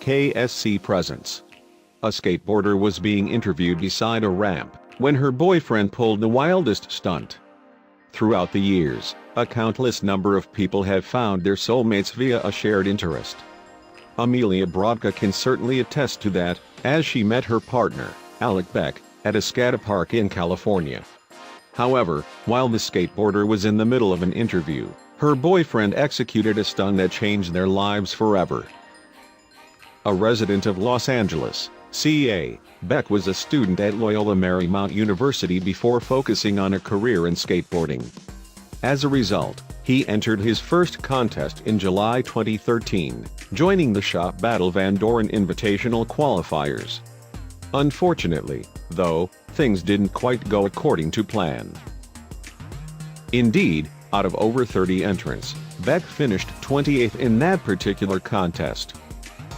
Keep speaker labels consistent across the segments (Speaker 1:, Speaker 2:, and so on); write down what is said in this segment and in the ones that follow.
Speaker 1: KSC presence. A skateboarder was being interviewed beside a ramp when her boyfriend pulled the wildest stunt. Throughout the years, a countless number of people have found their soulmates via a shared interest. Amelia Brodka can certainly attest to that, as she met her partner, Alec Beck, at a skatepark in California. However, while the skateboarder was in the middle of an interview, her boyfriend executed a stunt that changed their lives forever. A resident of Los Angeles, CA, Beck was a student at Loyola Marymount University before focusing on a career in skateboarding. As a result, he entered his first contest in July 2013, joining the Shop Battle Van Doren Invitational qualifiers. Unfortunately, though, things didn't quite go according to plan. Indeed, out of over 30 entrants, Beck finished 28th in that particular contest.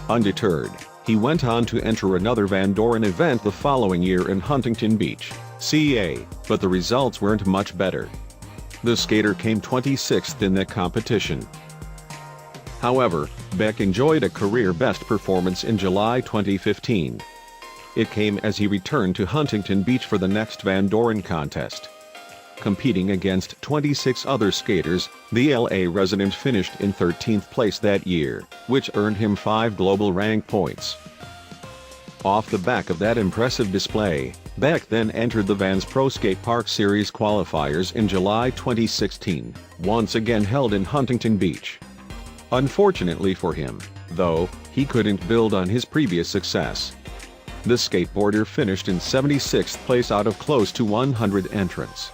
Speaker 1: Undeterred, he went on to enter another Van Doren event the following year in Huntington Beach, CA, but the results weren't much better. The skater came 26th in that competition. However, Beck enjoyed a career-best performance in July 2015. It came as he returned to Huntington Beach for the next Van Doren contest. Competing against 26 other skaters, the LA resident finished in 13th place that year, which earned him 5 global rank points. Off the back of that impressive display, Beck then entered the Vans Pro Skatepark Series qualifiers in July 2016, once again held in Huntington Beach. Unfortunately for him, though, he couldn't build on his previous success. The skateboarder finished in 76th place out of close to 100 entrants.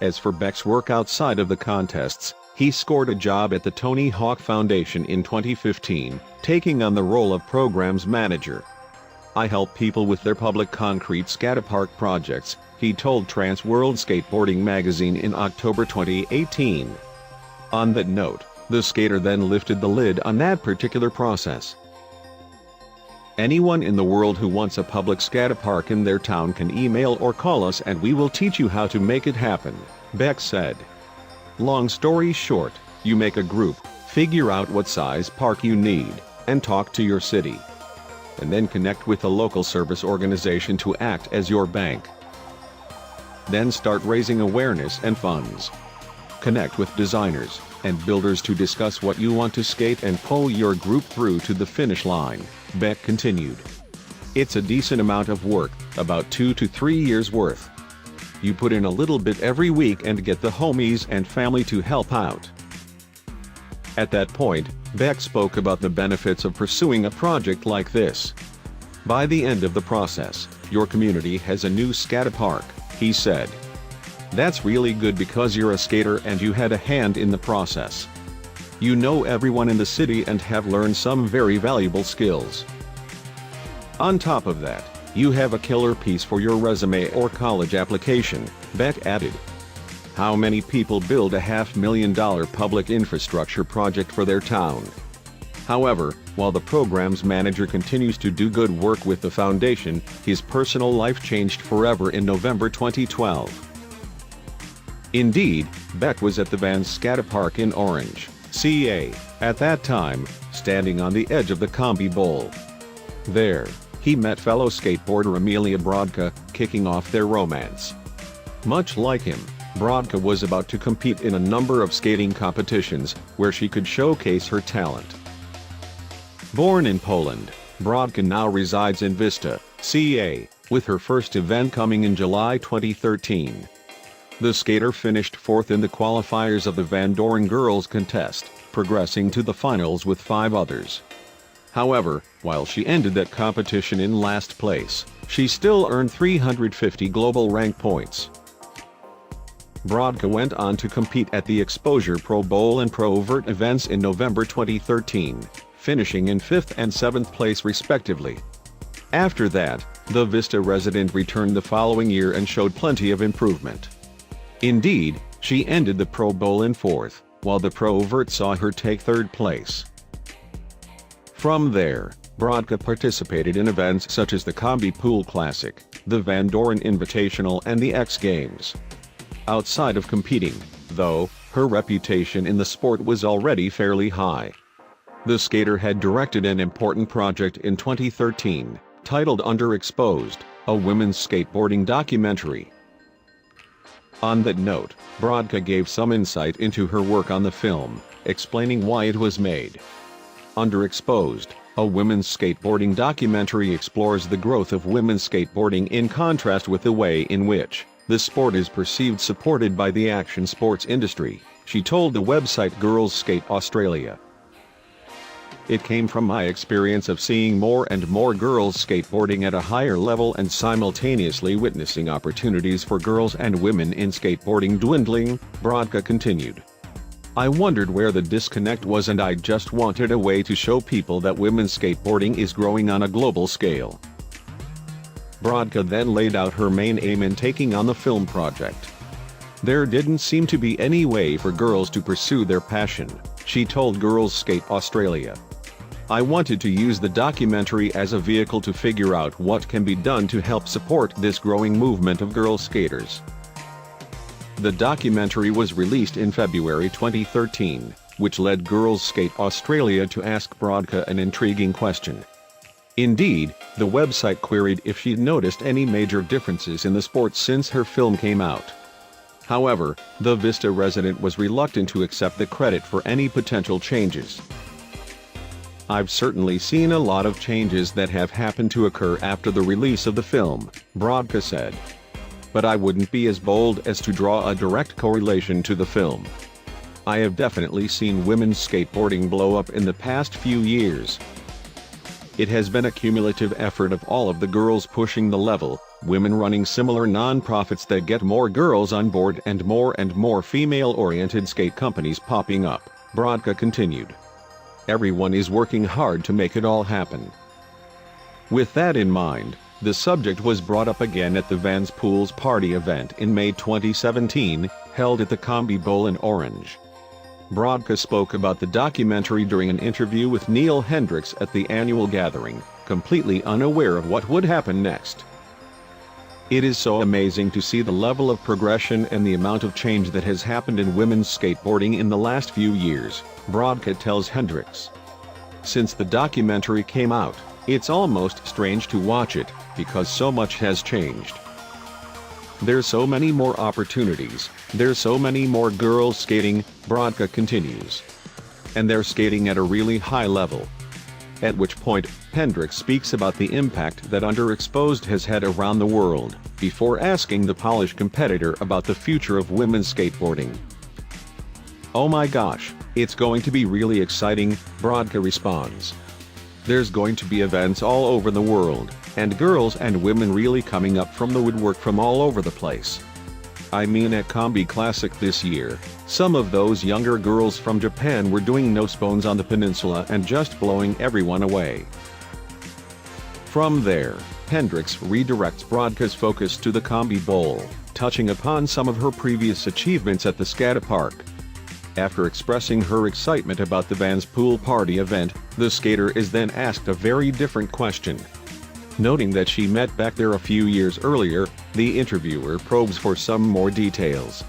Speaker 1: As for Beck's work outside of the contests, he scored a job at the Tony Hawk Foundation in 2015, taking on the role of programs manager. "I help people with their public concrete Skatepark projects," he told Trans World Skateboarding magazine in October 2018. On that note, the skater then lifted the lid on that particular process. "Anyone in the world who wants a public skatepark in their town can email or call us and we will teach you how to make it happen," Beck said. Long story short, you make a group, figure out what size park you need, and talk to your city. And then connect with a local service organization to act as your bank. Then start raising awareness and funds. Connect with designers and builders to discuss what you want to skate and pull your group through to the finish line," Beck continued. "It's a decent amount of work, about 2 to 3 years worth. You put in a little bit every week and get the homies and family to help out." At that point, Beck spoke about the benefits of pursuing a project like this. "By the end of the process, your community has a new skatepark," he said. "That's really good because you're a skater and you had a hand in the process. You know everyone in the city and have learned some very valuable skills. On top of that, you have a killer piece for your resume or college application," Beck added. How many people build a $500,000 public infrastructure project for their town? However, while the program's manager continues to do good work with the foundation, his personal life changed forever in November 2012. Indeed, Beck was at the Vans Skatepark in Orange, CA, at that time, standing on the edge of the Combi Bowl. There, he met fellow skateboarder Amelia Brodka, kicking off their romance. Much like him, Brodka was about to compete in a number of skating competitions, where she could showcase her talent. Born in Poland, Brodka now resides in Vista, CA, with her first event coming in July 2013. The skater finished 4th in the qualifiers of the Van Doren Girls Contest, progressing to the finals with 5 others. However, while she ended that competition in last place, she still earned 350 global rank points. Brodka went on to compete at the Exposure Pro Bowl and Pro Vert events in November 2013, finishing in 5th and 7th place respectively. After that, the Vista resident returned the following year and showed plenty of improvement. Indeed, she ended the Pro Bowl in 4th, while the Pro Vert saw her take 3rd place. From there, Brodka participated in events such as the Combi Pool Classic, the Van Doren Invitational and the X Games. Outside of competing, though, her reputation in the sport was already fairly high. The skater had directed an important project in 2013, titled Underexposed, a women's skateboarding documentary. On that note, Brodka gave some insight into her work on the film, explaining why it was made. Underexposed, a women's skateboarding documentary explores the growth of women's skateboarding in contrast with the way in which the sport is perceived supported by the action sports industry, she told the website Girls Skate Australia. It came from my experience of seeing more and more girls skateboarding at a higher level and simultaneously witnessing opportunities for girls and women in skateboarding dwindling, Brodka continued. I wondered where the disconnect was, and I just wanted a way to show people that women's skateboarding is growing on a global scale. Brodka then laid out her main aim in taking on the film project. There didn't seem to be any way for girls to pursue their passion, she told Girls Skate Australia. I wanted to use the documentary as a vehicle to figure out what can be done to help support this growing movement of girl skaters. The documentary was released in February 2013, which led Girls Skate Australia to ask Brodka an intriguing question. Indeed, the website queried if she'd noticed any major differences in the sport since her film came out. However, the Vista resident was reluctant to accept the credit for any potential changes. I've certainly seen a lot of changes that have happened to occur after the release of the film, Brodka said. But I wouldn't be as bold as to draw a direct correlation to the film. I have definitely seen women's skateboarding blow up in the past few years. It has been a cumulative effort of all of the girls pushing the level, women running similar non-profits that get more girls on board and more female-oriented skate companies popping up, Brodka continued. Everyone is working hard to make it all happen. With that in mind, the subject was brought up again at the Vans Pools Party event in May 2017, held at the Combi Bowl in Orange. Brodka spoke about the documentary during an interview with Neil Hendricks at the annual gathering, completely unaware of what would happen next. It is so amazing to see the level of progression and the amount of change that has happened in women's skateboarding in the last few years, Brodka tells Hendricks. Since the documentary came out, it's almost strange to watch it, because so much has changed. There's so many more opportunities, there's so many more girls skating, Brodka continues. And they're skating at a really high level. At which point, Hendricks speaks about the impact that Underexposed has had around the world, before asking the Polish competitor about the future of women's skateboarding. Oh my gosh, it's going to be really exciting, Brodka responds. There's going to be events all over the world, and girls and women really coming up from the woodwork from all over the place. I mean, at Combi Classic this year, some of those younger girls from Japan were doing no-spones on the peninsula and just blowing everyone away. From there, Hendricks redirects Brodka's focus to the Combi Bowl, touching upon some of her previous achievements at the Skatepark. After expressing her excitement about the Vans Pool Party event, the skater is then asked a very different question. Noting that she met Beck there a few years earlier, the interviewer probes for some more details.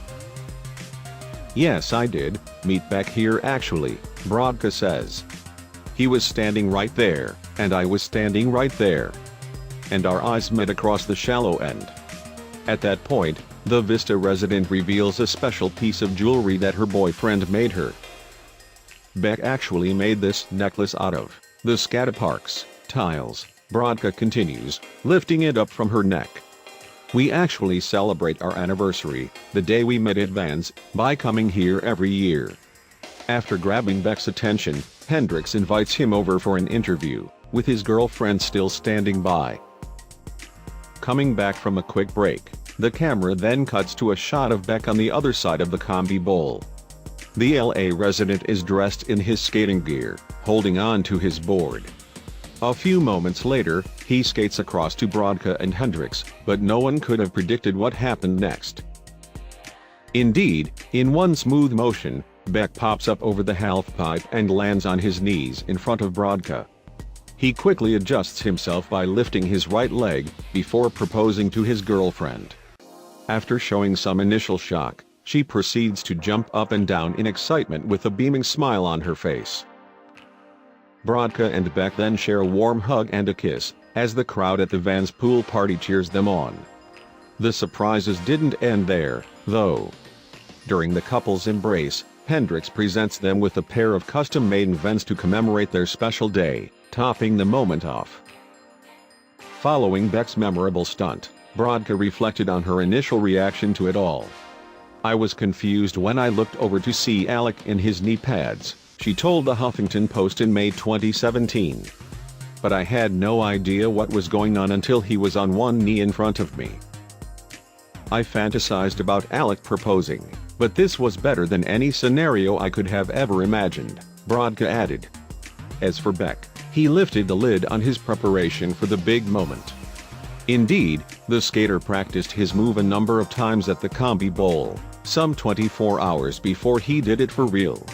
Speaker 1: Yes, I did meet Beck here actually, Brodka says. He was standing right there, and I was standing right there. And our eyes met across the shallow end. At that point, the Vista resident reveals a special piece of jewelry that her boyfriend made her. Beck actually made this necklace out of the Skatepark's tiles, Brodka continues, lifting it up from her neck. We actually celebrate our anniversary, the day we met at Vans, by coming here every year. After grabbing Beck's attention, Hendricks invites him over for an interview, with his girlfriend still standing by. Coming back from a quick break, the camera then cuts to a shot of Beck on the other side of the Combi Bowl. The LA resident is dressed in his skating gear, holding on to his board. A few moments later, he skates across to Brodka and Hendricks, but no one could have predicted what happened next. Indeed, in one smooth motion, Beck pops up over the halfpipe and lands on his knees in front of Brodka. He quickly adjusts himself by lifting his right leg, before proposing to his girlfriend. After showing some initial shock, she proceeds to jump up and down in excitement with a beaming smile on her face. Brodka and Beck then share a warm hug and a kiss, as the crowd at the Vans pool party cheers them on. The surprises didn't end there, though. During the couple's embrace, Hendrix presents them with a pair of custom-made Vans to commemorate their special day, topping the moment off. Following Beck's memorable stunt, Brodka reflected on her initial reaction to it all. "I was confused when I looked over to see Alec in his knee pads," she told the Huffington Post in May 2017. "But I had no idea what was going on until he was on one knee in front of me. I fantasized about Alec proposing, but this was better than any scenario I could have ever imagined," Brodka added. As for Beck, he lifted the lid on his preparation for the big moment. Indeed, the skater practiced his move a number of times at the Combi Bowl, some 24 hours before he did it for real.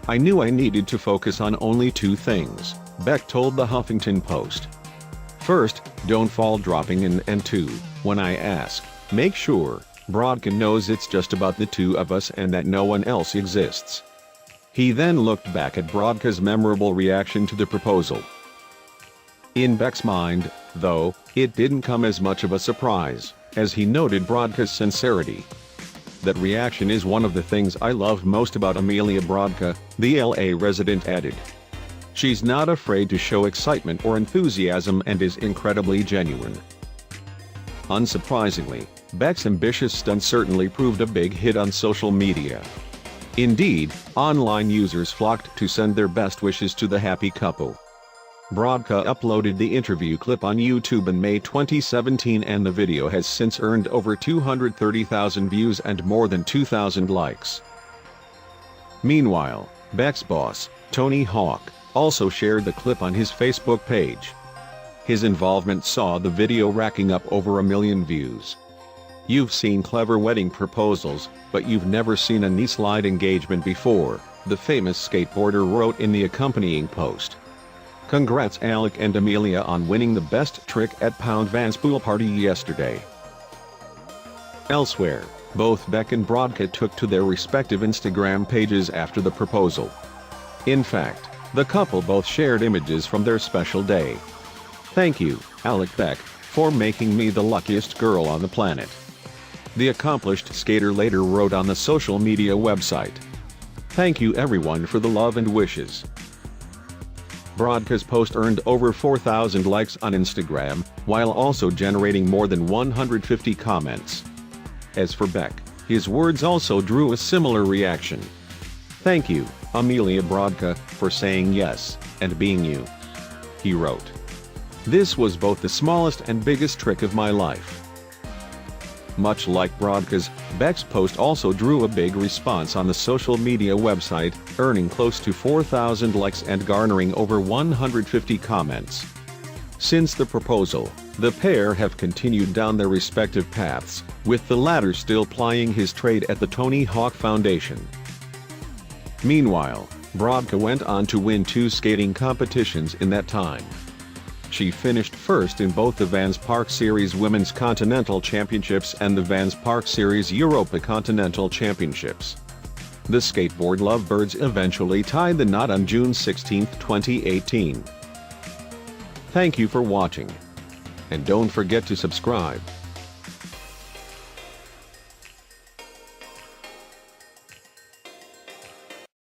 Speaker 1: "I knew I needed to focus on only two things," Beck told the Huffington Post. "First, don't fall dropping in, and two, when I ask, make sure Brodka knows it's just about the two of us and that no one else exists." He then looked back at Brodka's memorable reaction to the proposal. In Beck's mind, though, it didn't come as much of a surprise, as he noted Brodka's sincerity. "That reaction is one of the things I love most about Amelia Brodka," the LA resident added. "She's not afraid to show excitement or enthusiasm and is incredibly genuine." Unsurprisingly, Beck's ambitious stunt certainly proved a big hit on social media. Indeed, online users flocked to send their best wishes to the happy couple. Brodka uploaded the interview clip on YouTube in May 2017, and the video has since earned over 230,000 views and more than 2,000 likes. Meanwhile, Beck's boss, Tony Hawk, also shared the clip on his Facebook page. His involvement saw the video racking up over 1 million views. "You've seen clever wedding proposals, but you've never seen a knee-slide engagement before," the famous skateboarder wrote in the accompanying post. "Congrats Alec and Amelia on winning the best trick at Vans pool party yesterday." Elsewhere, both Beck and Brodka took to their respective Instagram pages after the proposal. In fact, the couple both shared images from their special day. "Thank you, Alec Beck, for making me the luckiest girl on the planet," the accomplished skater later wrote on the social media website. "Thank you everyone for the love and wishes." Brodka's post earned over 4,000 likes on Instagram, while also generating more than 150 comments. As for Beck, his words also drew a similar reaction. "Thank you, Amelia Brodka, for saying yes, and being you," he wrote. "This was both the smallest and biggest trick of my life." Much like Brodka's, Beck's post also drew a big response on the social media website, earning close to 4,000 likes and garnering over 150 comments. Since the proposal, the pair have continued down their respective paths, with the latter still plying his trade at the Tony Hawk Foundation. Meanwhile, Brodka went on to win 2 skating competitions in that time. She finished first in both the Vans Park Series Women's Continental Championships and the Vans Park Series Europa Continental Championships. The skateboard lovebirds eventually tied the knot on June 16, 2018. Thank you for watching. And don't forget to subscribe.